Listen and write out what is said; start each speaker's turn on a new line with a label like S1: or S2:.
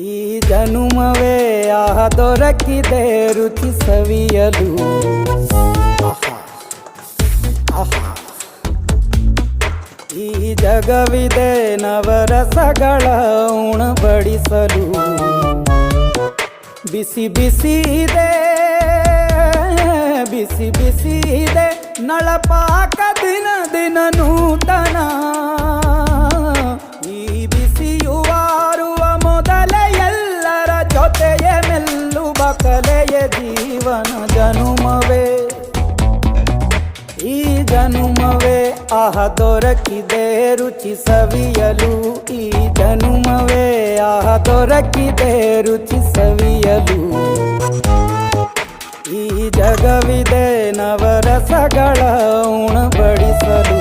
S1: ಈ ಜನುಮವೇ ಆಹ ದೊರಕಿದೆ ರುಚಿ ಸವಿಯಲು. ಈ ಜಗವಿದೆ ನವರಸಗಳ ಉಣಬಡಿಸಲು. ಬಿಸಿ ಬಿಸಿ ಇದೆ, ಬಿಸಿ ಬಿಸಿ ಇದೆ ನಳಪಾಕ ದಿನ ದಿನ ನೂತನ. ಈ ಬಿಸಿಯುವಾರುವ ಮೊದಲೇ ಎಲ್ಲರ ಜೊತೆಯೇ ಮೆಲ್ಲುವ ಕಲೆಯ ಜೀವನ ಜನುಮವೇ. ಈ ಜನುಮವೇ ಆಹ ದೊರಕಿದೆ ರುಚಿ ಸವಿಯಲು. ಈ ಜನುಮವೇ ಆಹ ದೊರಕಿದೆ ರುಚಿ ಸವಿಯಲು. ಈ ಜಗವಿದೆ ನವರಸಗಳ ಉಣಬಡಿಸಲು.